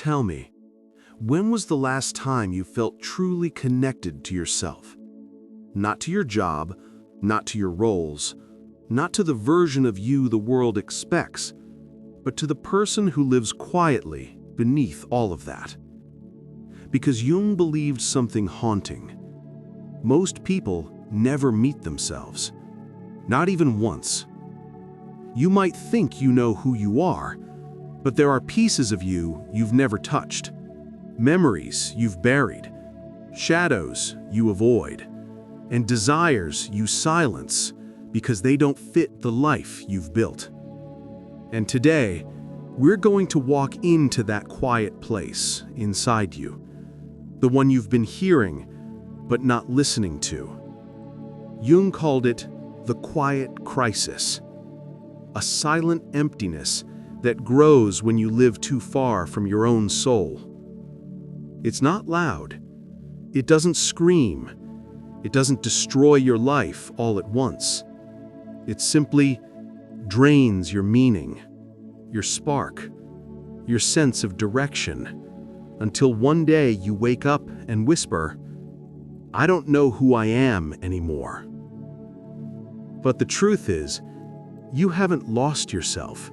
Tell me, when was the last time you felt truly connected to yourself? Not to your job, not to your roles, not to the version of you the world expects, but to the person who lives quietly beneath all of that. Because Jung believed something haunting. Most people never meet themselves, not even once. You might think you know who you are, but there are pieces of you you've never touched, memories you've buried, shadows you avoid, and desires you silence because they don't fit the life you've built. And today, we're going to walk into that quiet place inside you, the one you've been hearing but not listening to. Jung called it the quiet crisis, a silent emptiness that grows when you live too far from your own soul. It's not loud. It doesn't scream. It doesn't destroy your life all at once. It simply drains your meaning, your spark, your sense of direction, until one day you wake up and whisper, "I don't know who I am anymore." But the truth is, you haven't lost yourself.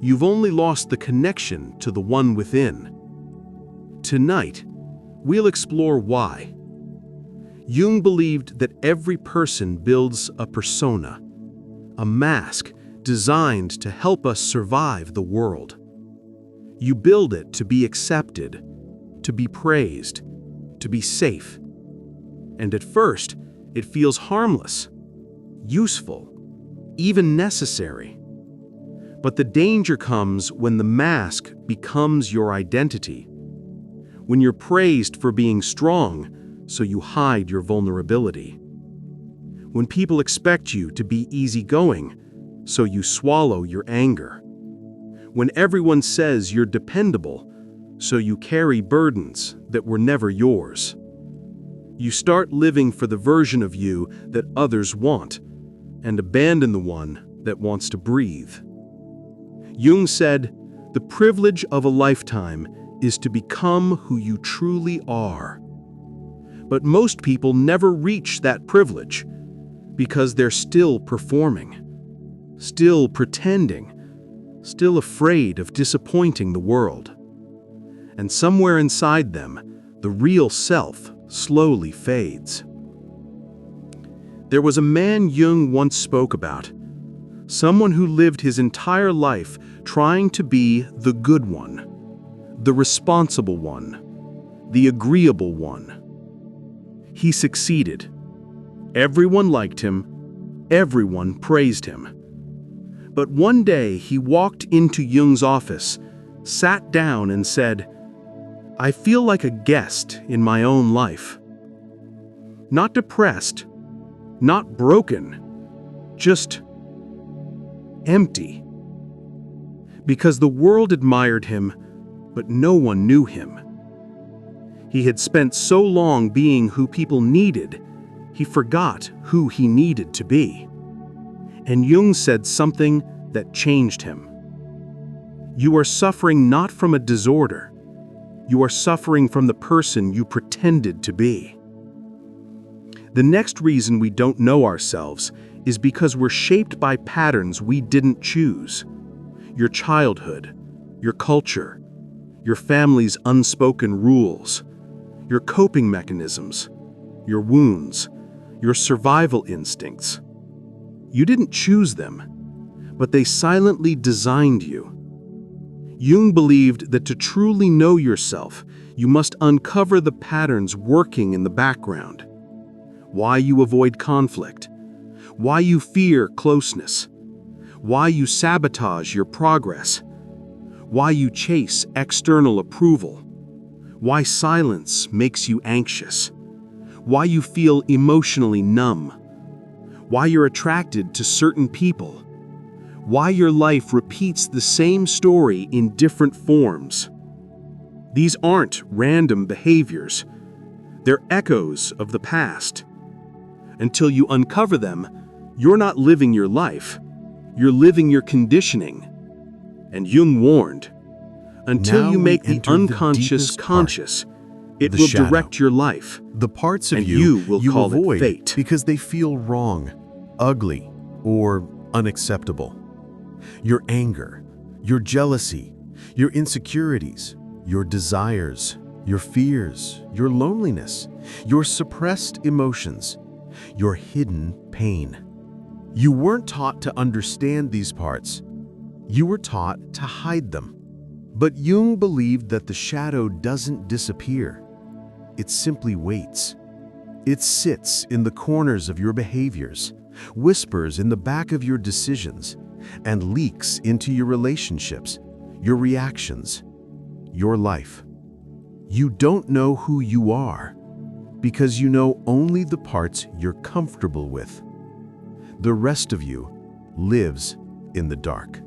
You've only lost the connection to the one within. Tonight, we'll explore why. Jung believed that every person builds a persona, a mask designed to help us survive the world. You build it to be accepted, to be praised, to be safe. And at first, it feels harmless, useful, even necessary. But the danger comes when the mask becomes your identity. When you're praised for being strong, so you hide your vulnerability. When people expect you to be easygoing, so you swallow your anger. When everyone says you're dependable, so you carry burdens that were never yours. You start living for the version of you that others want, and abandon the one that wants to breathe. Jung said, "The privilege of a lifetime is to become who you truly are." But most people never reach that privilege because they're still performing, still pretending, still afraid of disappointing the world. And somewhere inside them, the real self slowly fades. There was a man Jung once spoke about, someone who lived his entire life trying to be the good one, the responsible one, the agreeable one. He succeeded. Everyone liked him. Everyone praised him. But one day he walked into Jung's office, sat down and said, "I feel like a guest in my own life." Not depressed, not broken, just empty. Because the world admired him, but no one knew him. He had spent so long being who people needed, he forgot who he needed to be. And Jung said something that changed him. You are suffering not from a disorder. You are suffering from the person you pretended to be. The next reason we don't know ourselves is because we're shaped by patterns we didn't choose. Your childhood, your culture, your family's unspoken rules, your coping mechanisms, your wounds, your survival instincts. You didn't choose them, but they silently designed you. Jung believed that to truly know yourself, you must uncover the patterns working in the background. Why you avoid conflict, why you fear closeness, why you sabotage your progress, why you chase external approval, why silence makes you anxious, why you feel emotionally numb, why you're attracted to certain people, why your life repeats the same story in different forms. These aren't random behaviors. They're echoes of the past. Until you uncover them, you're not living your life. You're living your conditioning. And Jung warned, until Now you we make the enter the unconscious deepest part, conscious. It the will shadow. direct your life. The parts of And you you will call it avoid fate. because they feel wrong, ugly, or unacceptable. Your anger, your jealousy, your insecurities, your desires, your fears, your loneliness, your suppressed emotions, your hidden pain. You weren't taught to understand these parts. You were taught to hide them. But Jung believed that the shadow doesn't disappear. It simply waits. It sits in the corners of your behaviors, whispers in the back of your decisions, and leaks into your relationships, your reactions, your life. You don't know who you are because you know only the parts you're comfortable with. The rest of you lives in the dark.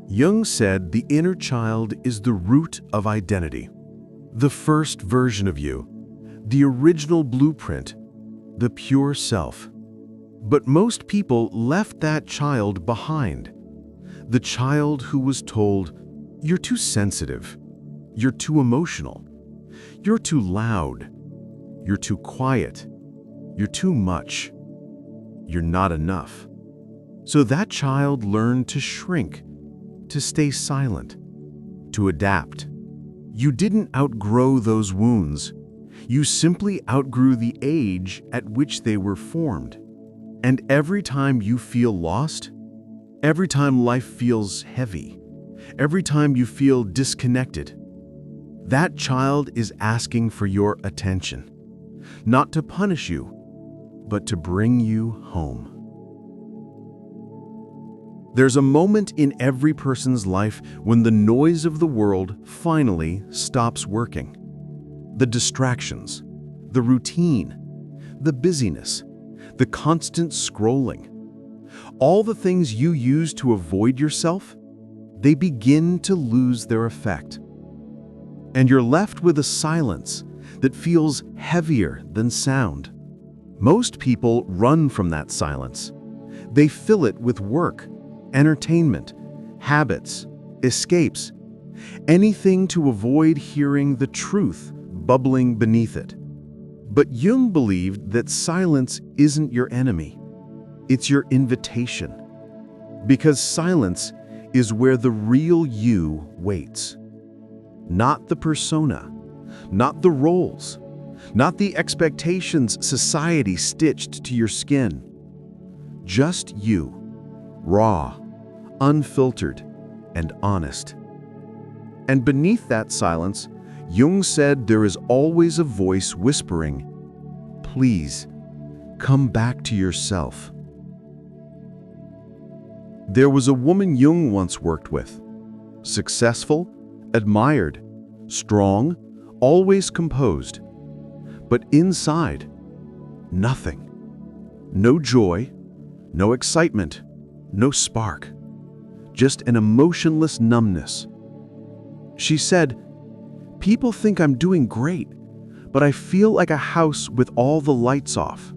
Jung said the inner child is the root of identity, the first version of you, the original blueprint, the pure self. But most people left that child behind. The child who was told, "You're too sensitive, you're too emotional, you're too loud, you're too quiet, you're too much, you're not enough." So that child learned to shrink, to stay silent, to adapt. You didn't outgrow those wounds. You simply outgrew the age at which they were formed. And every time you feel lost, every time life feels heavy, every time you feel disconnected, that child is asking for your attention, not to punish you, but to bring you home. There's a moment in every person's life when the noise of the world finally stops working. The distractions, the routine, the busyness, the constant scrolling, all the things you use to avoid yourself, they begin to lose their effect. And you're left with a silence that feels heavier than sound. Most people run from that silence. They fill it with work, entertainment, habits, escapes, anything to avoid hearing the truth bubbling beneath it. But Jung believed that silence isn't your enemy. It's your invitation. Because silence is where the real you waits. Not the persona, not the roles, not the expectations society stitched to your skin. Just you, raw, unfiltered, and honest. And beneath that silence, Jung said there is always a voice whispering, "Please, come back to yourself." There was a woman Jung once worked with. Successful, admired, strong, always composed. But inside, nothing. No joy, no excitement, no spark. Just an emotionless numbness. She said, "People think I'm doing great, but I feel like a house with all the lights off.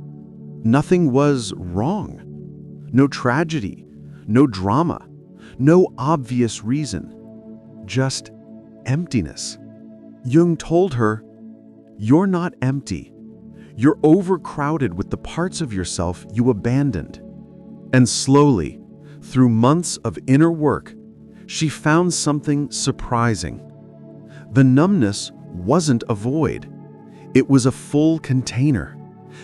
Nothing was wrong. No tragedy, no drama, no obvious reason. Just emptiness." Jung told her, "You're not empty. You're overcrowded with the parts of yourself you abandoned." And slowly, through months of inner work, she found something surprising. The numbness wasn't a void. It was a full container,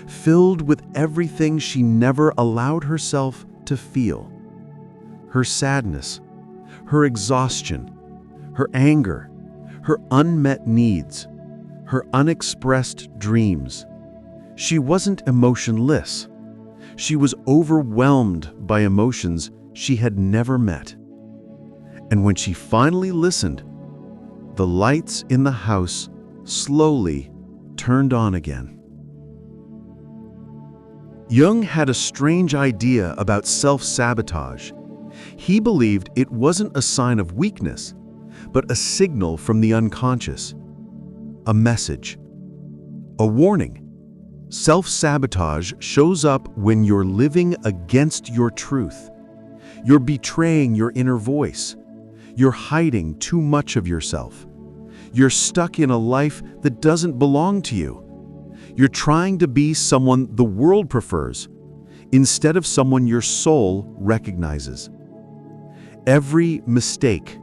filled with everything she never allowed herself to feel. Her sadness, her exhaustion, her anger, her unmet needs, her unexpressed dreams. She wasn't emotionless. She was overwhelmed by emotions she had never met. And when she finally listened, the lights in the house slowly turned on again. Jung had a strange idea about self-sabotage. He believed it wasn't a sign of weakness, but a signal from the unconscious. A message. A warning. Self-sabotage shows up when you're living against your truth. You're betraying your inner voice. You're hiding too much of yourself. You're stuck in a life that doesn't belong to you. You're trying to be someone the world prefers, instead of someone your soul recognizes. Every mistake,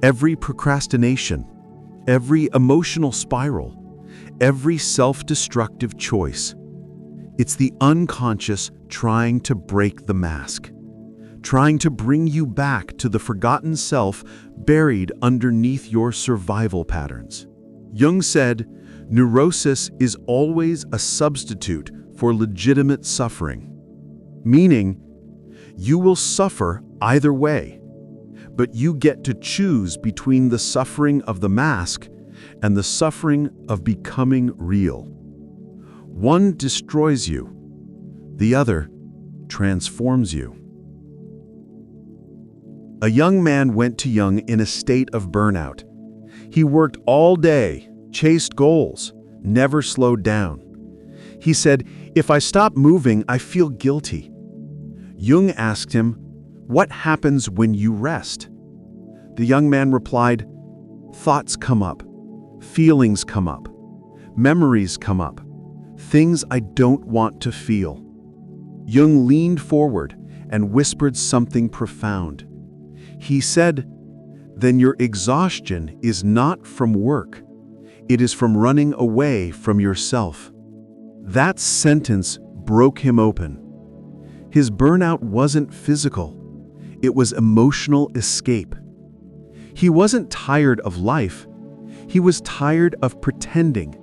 every procrastination, every emotional spiral, every self-destructive choice, it's the unconscious trying to break the mask, trying to bring you back to the forgotten self buried underneath your survival patterns. Jung said, neurosis is always a substitute for legitimate suffering, meaning you will suffer either way, but you get to choose between the suffering of the mask and the suffering of becoming real. One destroys you, the other transforms you. A young man went to Jung in a state of burnout. He worked all day, chased goals, never slowed down. He said, "If I stop moving, I feel guilty." Jung asked him, "What happens when you rest?" The young man replied, "Thoughts come up, feelings come up, memories come up, things I don't want to feel." Jung leaned forward and whispered something profound. He said, "Then your exhaustion is not from work. It is from running away from yourself." That sentence broke him open. His burnout wasn't physical. It was emotional escape. He wasn't tired of life. He was tired of pretending.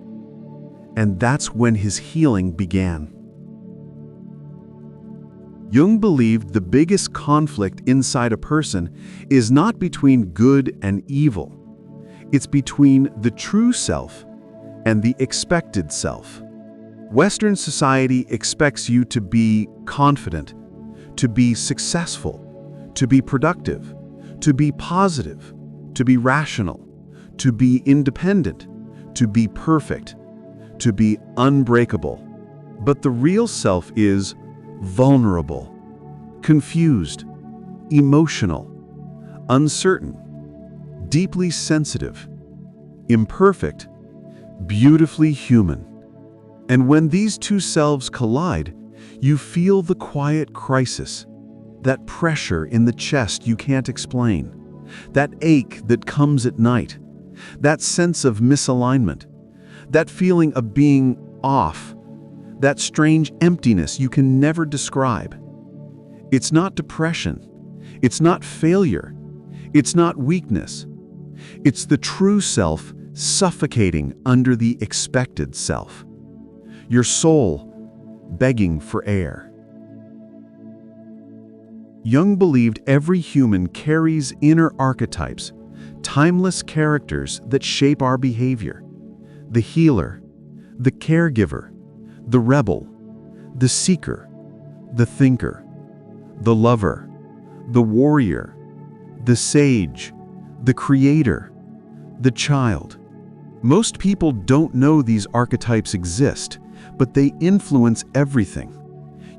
And that's when his healing began. Jung believed the biggest conflict inside a person is not between good and evil. It's between the true self and the expected self. Western society expects you to be confident, to be successful, to be productive, to be positive, to be rational, to be independent, to be perfect, to be unbreakable. But the real self is vulnerable, confused, emotional, uncertain, deeply sensitive, imperfect, beautifully human. And when these two selves collide, you feel the quiet crisis, that pressure in the chest you can't explain, that ache that comes at night, that sense of misalignment, that feeling of being off, that strange emptiness you can never describe. It's not depression. It's not failure. It's not weakness. It's the true self suffocating under the expected self. Your soul begging for air. Jung believed every human carries inner archetypes, timeless characters that shape our behavior. The healer, the caregiver, the rebel, the seeker, the thinker, the lover, the warrior, the sage, the creator, the child. Most people don't know these archetypes exist, but they influence everything.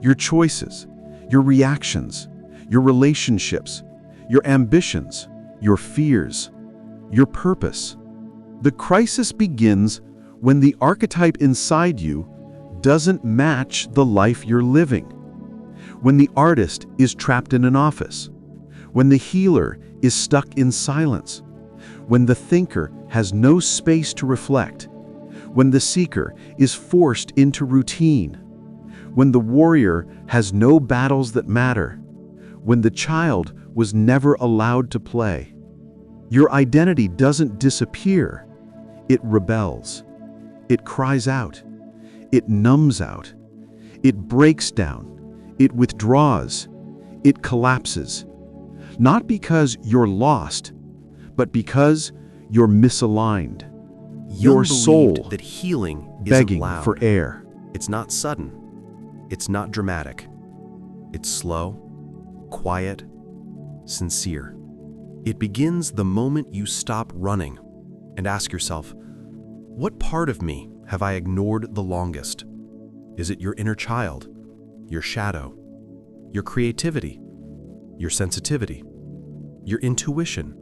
Your choices, your reactions, your relationships, your ambitions, your fears, your purpose. The crisis begins when the archetype inside you doesn't match the life you're living. When the artist is trapped in an office. When the healer is stuck in silence. When the thinker has no space to reflect. When the seeker is forced into routine. When the warrior has no battles that matter. When the child was never allowed to play. Your identity doesn't disappear. It rebels. It cries out. It numbs out. It breaks down. It withdraws. It collapses. Not because you're lost, but because you're misaligned. Your soul that healing isn't begging loud. for air. It's not sudden. It's not dramatic. It's slow, quiet, sincere. It begins the moment you stop running and ask yourself, what part of me have I ignored the longest? Is it your inner child, your shadow, your creativity, your sensitivity, your intuition,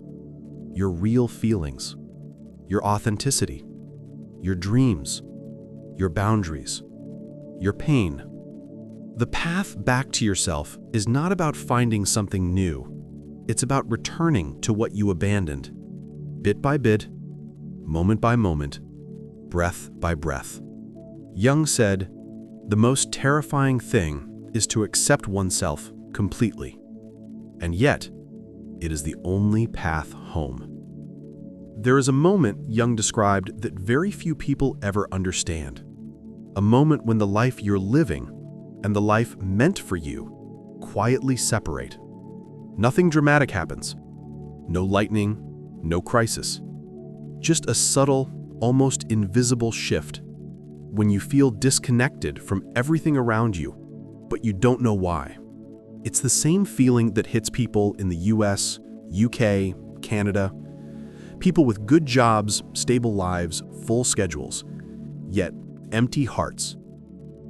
your real feelings, your authenticity, your dreams, your boundaries, your pain. The path back to yourself is not about finding something new. It's about returning to what you abandoned, bit by bit, moment by moment, breath by breath. Jung said, "The most terrifying thing is to accept oneself completely. And yet, it is the only path home." There is a moment Jung described that very few people ever understand. A moment when the life you're living and the life meant for you quietly separate. Nothing dramatic happens. No lightning, no crisis. Just a subtle, almost invisible shift when you feel disconnected from everything around you, but you don't know why. It's the same feeling that hits people in the US, UK, Canada. People with good jobs, stable lives, full schedules, yet empty hearts.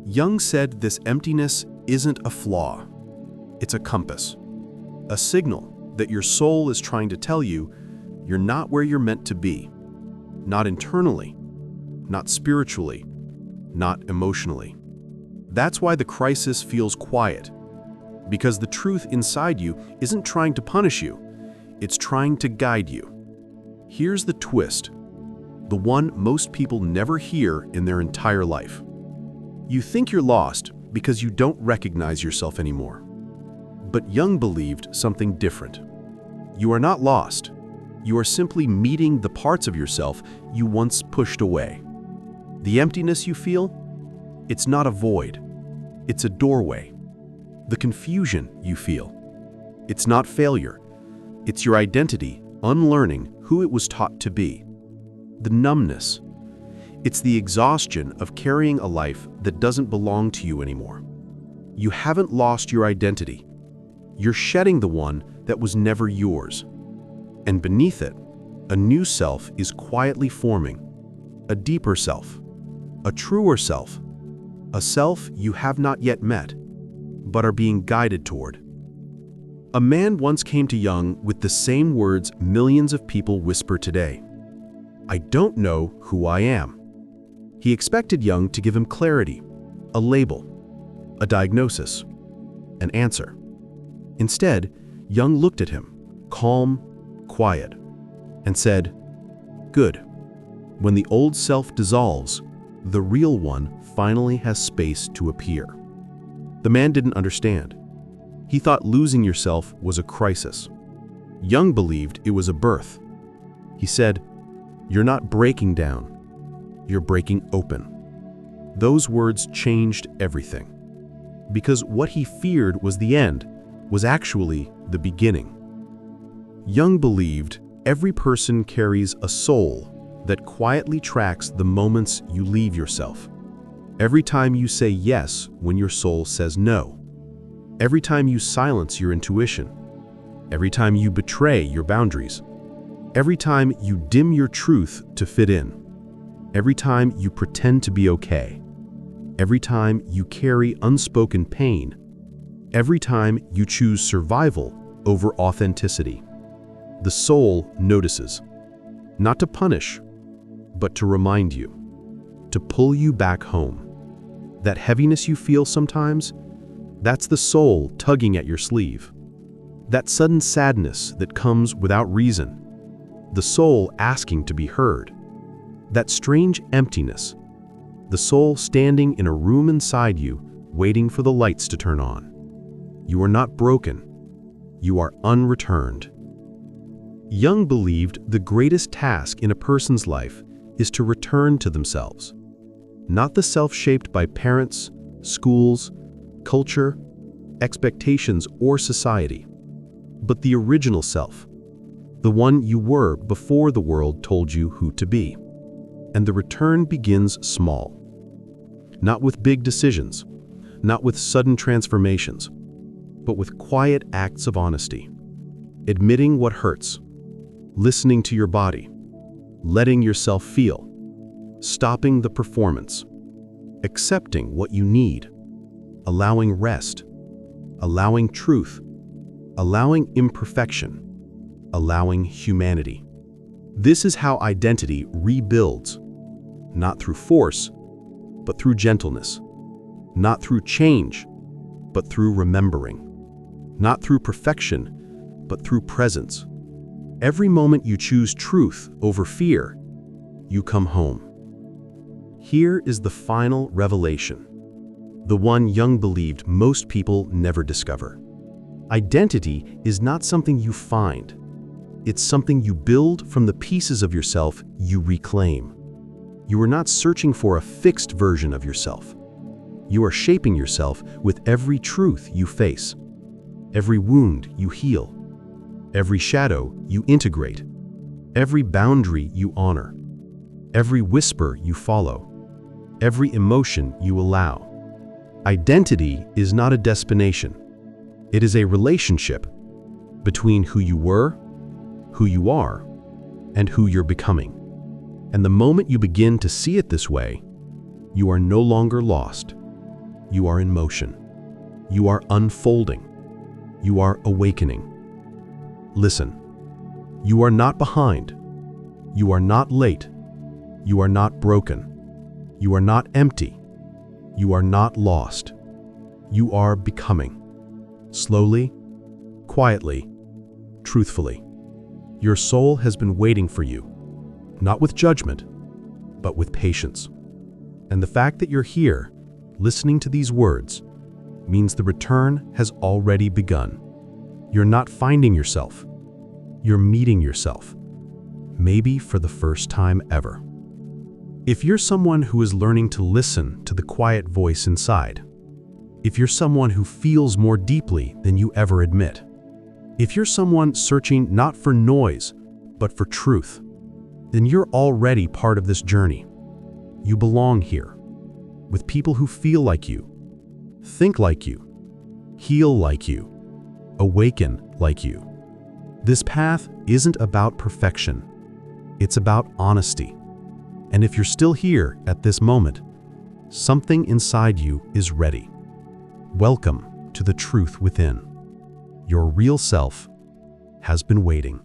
Jung said this emptiness isn't a flaw. It's a compass, a signal that your soul is trying to tell you you're not where you're meant to be. Not internally, not spiritually, not emotionally. That's why the crisis feels quiet, because the truth inside you isn't trying to punish you, it's trying to guide you. Here's the twist, the one most people never hear in their entire life. You think you're lost because you don't recognize yourself anymore. But Jung believed something different. You are not lost. You are simply meeting the parts of yourself you once pushed away. The emptiness you feel? It's not a void. It's a doorway. The confusion you feel? It's not failure. It's your identity unlearning who it was taught to be. The numbness. It's the exhaustion of carrying a life that doesn't belong to you anymore. You haven't lost your identity. You're shedding the one that was never yours. And beneath it, a new self is quietly forming. A deeper self. A truer self. A self you have not yet met, but are being guided toward. A man once came to Jung with the same words millions of people whisper today. "I don't know who I am." He expected Jung to give him clarity, a label, a diagnosis, an answer. Instead, Jung looked at him, calm, quiet, and said, "Good. When the old self dissolves, the real one finally has space to appear." The man didn't understand. He thought losing yourself was a crisis. Jung believed it was a birth. He said, "You're not breaking down. You're breaking open." Those words changed everything. Because what he feared was the end was actually the beginning. Jung believed every person carries a soul that quietly tracks the moments you leave yourself. Every time you say yes when your soul says no. Every time you silence your intuition. Every time you betray your boundaries. Every time you dim your truth to fit in. Every time you pretend to be okay. Every time you carry unspoken pain. Every time you choose survival over authenticity. The soul notices, not to punish, but to remind you, to pull you back home. That heaviness you feel sometimes, that's the soul tugging at your sleeve. That sudden sadness that comes without reason, the soul asking to be heard. That strange emptiness, the soul standing in a room inside you, waiting for the lights to turn on. You are not broken. You are unreturned. Jung believed the greatest task in a person's life is to return to themselves. Not the self shaped by parents, schools, culture, expectations, or society, but the original self, the one you were before the world told you who to be. And the return begins small. Not with big decisions, not with sudden transformations, but with quiet acts of honesty. Admitting what hurts, listening to your body, letting yourself feel, stopping the performance, accepting what you need, allowing rest, allowing truth, allowing imperfection, allowing humanity. This is how identity rebuilds, not through force, but through gentleness, not through change, but through remembering, not through perfection, but through presence. Every moment you choose truth over fear, you come home. Here is the final revelation, the one Jung believed most people never discover. Identity is not something you find. It's something you build from the pieces of yourself you reclaim. You are not searching for a fixed version of yourself. You are shaping yourself with every truth you face, every wound you heal, every shadow you integrate, every boundary you honor, every whisper you follow, every emotion you allow. Identity is not a destination. It is a relationship between who you were, who you are, and who you're becoming. And the moment you begin to see it this way, you are no longer lost. You are in motion. You are unfolding. You are awakening. Listen, you are not behind. You are not late. You are not broken. You are not empty. You are not lost. You are becoming. Slowly, quietly, truthfully. Your soul has been waiting for you, not with judgment, but with patience. And the fact that you're here, listening to these words, means the return has already begun. You're not finding yourself. You're meeting yourself, maybe for the first time ever. If you're someone who is learning to listen to the quiet voice inside, if you're someone who feels more deeply than you ever admit, if you're someone searching not for noise, but for truth, then you're already part of this journey. You belong here, with people who feel like you, think like you, heal like you, awaken like you. This path isn't about perfection. It's about honesty. And if you're still here at this moment, something inside you is ready. Welcome to the truth within. Your real self has been waiting.